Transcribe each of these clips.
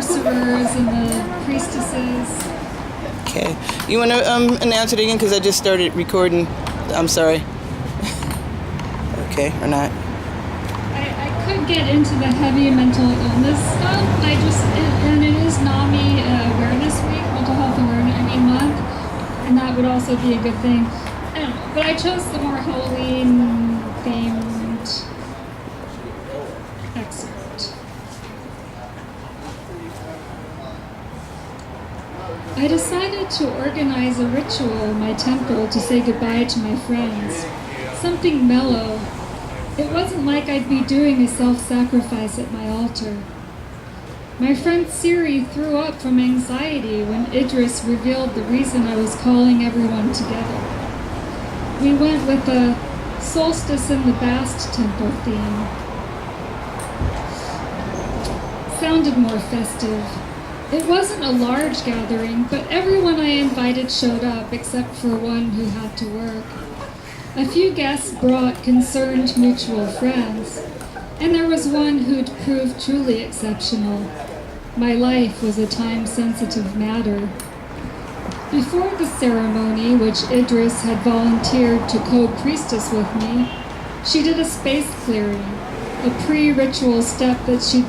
sorcerers and the priestesses. Okay. You want to announce it again? Because I just started recording. I'm sorry. Okay, or not? I could get into the heavy mental illness stuff. And it is NAMI Awareness Week, Mental Health Awareness, month, and that would also be a good thing. I don't know, but I chose the more Halloween-themed excerpt. I decided to organize a ritual in my temple to say goodbye to my friends. Something mellow. It wasn't like I'd be doing a self-sacrifice at my altar. My friend Siri threw up from anxiety when Idris revealed the reason I was calling everyone together. We went with a solstice in the Bast temple theme. Sounded more festive. It wasn't a large gathering, but everyone I invited showed up except for one who had to work. A few guests brought concerned mutual friends, and there was one who'd proved truly exceptional. My life was a time-sensitive matter. Before the ceremony, which Idris had volunteered to co-priestess with me, she did a space clearing, a pre-ritual step that she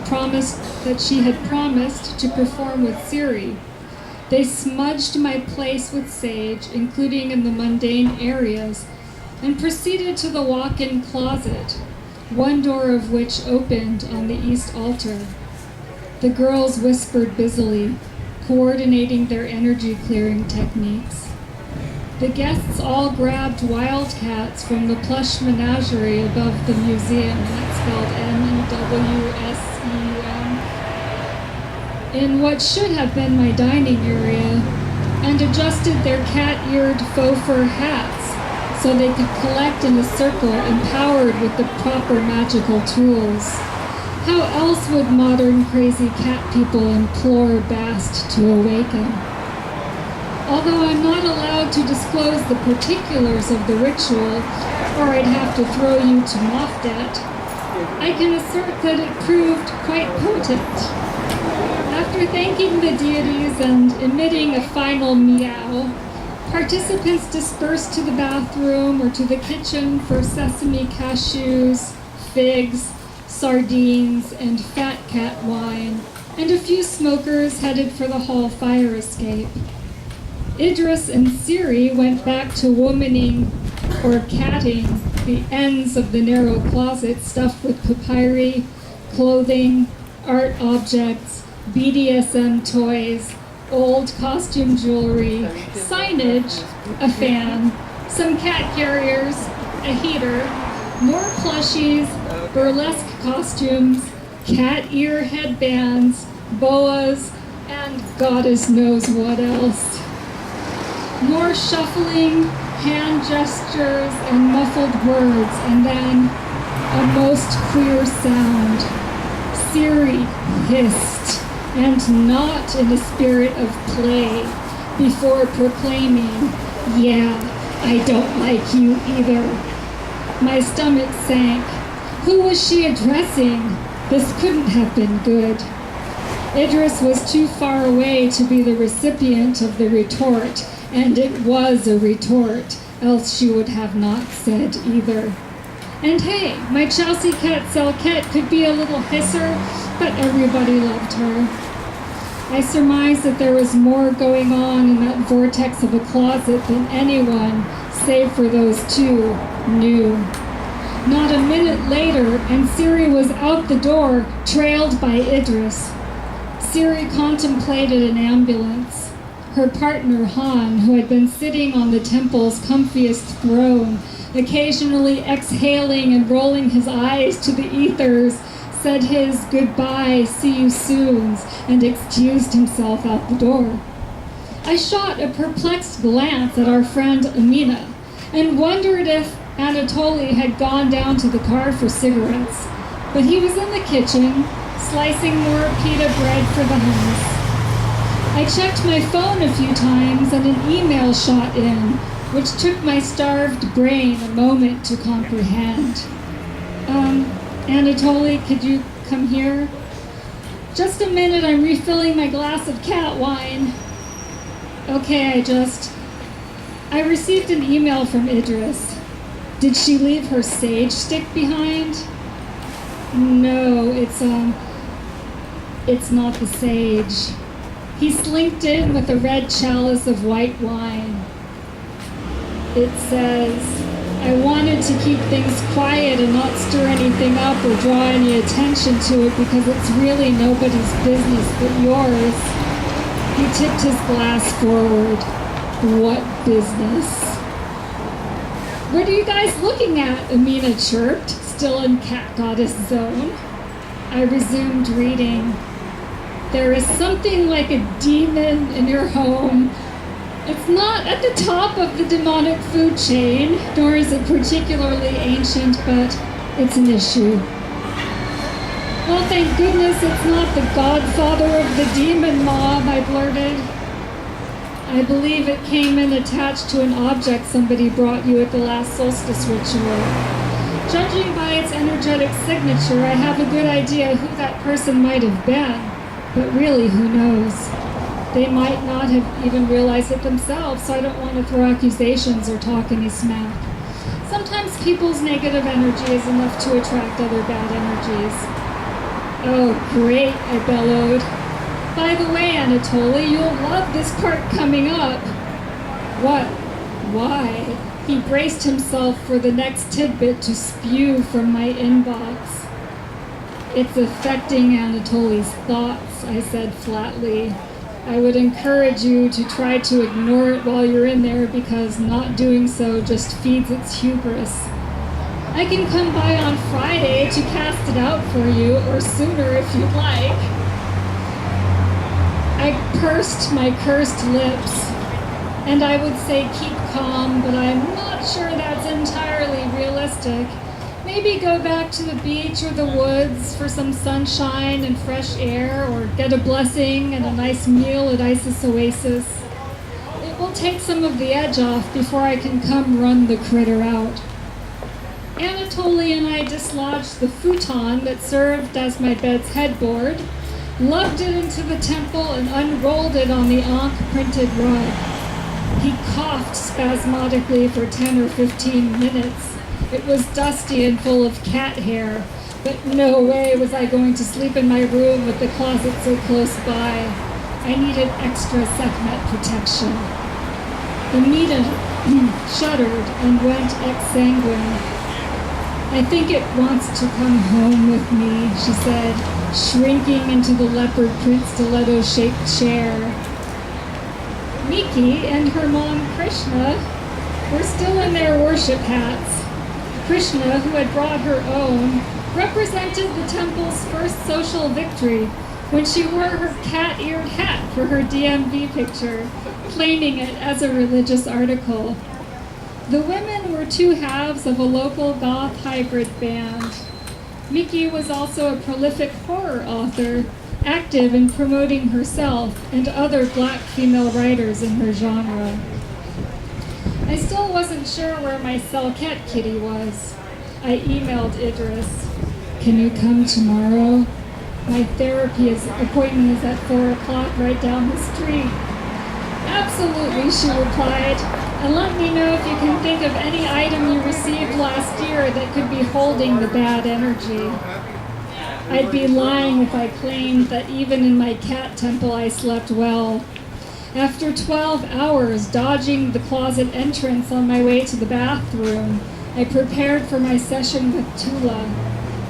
had promised to perform with Siri. They smudged my place with sage, including in the mundane areas, and proceeded to the walk-in closet, one door of which opened on the east altar. The girls whispered busily, coordinating their energy-clearing techniques. The guests all grabbed wildcats from the plush menagerie above the museum, that's spelled M-E-W-S-E-U-M, in what should have been my dining area, and adjusted their cat-eared faux fur hats so they could collect in a circle empowered with the proper magical tools. How else would modern crazy cat people implore Bast to awaken? Although I'm not allowed to disclose the particulars of the ritual, or I'd have to throw you to Mofdet, I can assert that it proved quite potent. After thanking the deities and emitting a final meow, participants dispersed to the bathroom or to the kitchen for sesame cashews, figs, sardines, and fat cat wine, and a few smokers headed for the hall fire escape. Idris and Siri went back to womaning or catting the ends of the narrow closet stuffed with papyri, clothing, art objects, BDSM toys, old costume jewelry, signage, a fan, some cat carriers, a heater, more plushies, burlesque costumes, cat ear headbands, boas, and goddess knows what else. More shuffling, hand gestures, and muffled words, and then a most queer sound. Siri hissed, and not in a spirit of play, before proclaiming, "Yeah, I don't like you either." My stomach sank. Who was she addressing? This couldn't have been good. Idris was too far away to be the recipient of the retort, and it was a retort, else she would have not said either. And hey, my Chelsea cat Selket could be a little hisser, but everybody loved her. I surmised that there was more going on in that vortex of a closet than anyone, save for those two, knew. Not a minute later, and Siri was out the door, trailed by Idris. Siri contemplated an ambulance. Her partner, Han, who had been sitting on the temple's comfiest throne, occasionally exhaling and rolling his eyes to the ethers, said his goodbye, see you soons, and excused himself out the door. I shot a perplexed glance at our friend Amina and wondered if Anatoly had gone down to the car for cigarettes, but he was in the kitchen, slicing more pita bread for the hummus. I checked my phone a few times and an email shot in, which took my starved brain a moment to comprehend. Anatoly, could you come here? Just a minute, I'm refilling my glass of cat wine. Okay, I received an email from Idris. Did she leave her sage stick behind? No, it's not the sage. He slinked in with a red chalice of white wine. It says, I wanted to keep things quiet and not stir anything up or draw any attention to it because it's really nobody's business but yours. He tipped his glass forward. What business? What are you guys looking at? Amina chirped, still in cat goddess zone. I resumed reading. There is something like a demon in your home. It's not at the top of the demonic food chain, nor is it particularly ancient, but it's an issue. Well, thank goodness it's not the godfather of the demon, Mom, I blurted. I believe it came in attached to an object somebody brought you at the last solstice ritual. Judging by its energetic signature, I have a good idea who that person might have been, but really, who knows? They might not have even realized it themselves, so I don't want to throw accusations or talk any smack. Sometimes people's negative energy is enough to attract other bad energies. Oh, great, I bellowed. By the way, Anatoly, you'll love this part coming up. What? Why? He braced himself for the next tidbit to spew from my inbox. It's affecting Anatoly's thoughts, I said flatly. I would encourage you to try to ignore it while you're in there because not doing so just feeds its hubris. I can come by on Friday to cast it out for you, or sooner if you'd like. I pursed my cursed lips, and I would say keep calm, but I'm not sure that's entirely realistic. Maybe go back to the beach or the woods for some sunshine and fresh air, or get a blessing and a nice meal at Isis Oasis. It will take some of the edge off before I can come run the critter out. Anatoly and I dislodged the futon that served as my bed's headboard, lugged it into the temple, and unrolled it on the Ankh-printed rug. He coughed spasmodically for 10 or 15 minutes. It was dusty and full of cat hair, but no way was I going to sleep in my room with the closet so close by. I needed extra Sekhmet protection. Amina shuddered and went exsanguine. I think it wants to come home with me, she said, shrinking into the leopard print stiletto-shaped chair. Miki and her mom Krishna were still in their worship hats. Krishna, who had brought her own, represented the temple's first social victory when she wore her cat-eared hat for her DMV picture, claiming it as a religious article. The women were two halves of a local goth hybrid band. Miki was also a prolific horror author, active in promoting herself and other black female writers in her genre. I still wasn't sure where my Selket kitty was. I emailed Idris. Can you come tomorrow? My therapy appointment is at 4 o'clock right down the street. Absolutely, she replied. And let me know if you can think of any item you received last year that could be holding the bad energy. I'd be lying if I claimed that even in my cat temple I slept well. After 12 hours dodging the closet entrance on my way to the bathroom, I prepared for my session with Tula.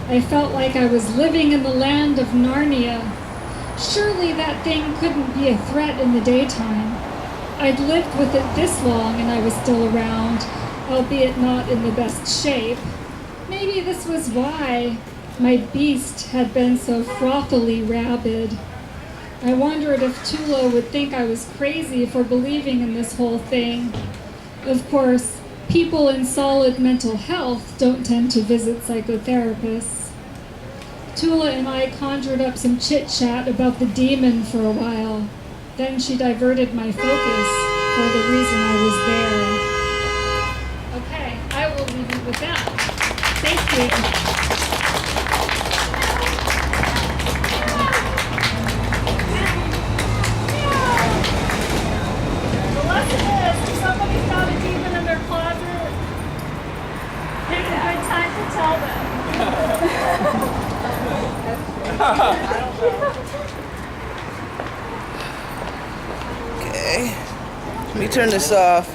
I felt like I was living in the land of Narnia. Surely that thing couldn't be a threat in the daytime. I'd lived with it this long and I was still around, albeit not in the best shape. Maybe this was why my beast had been so frothily rabid. I wondered if Tula would think I was crazy for believing in this whole thing. Of course, people in solid mental health don't tend to visit psychotherapists. Tula and I conjured up some chit-chat about the demon for a while. Then she diverted my focus for the reason I was there. Okay, I will leave you with that. Thank you. tell them. Okay. Let me turn this off.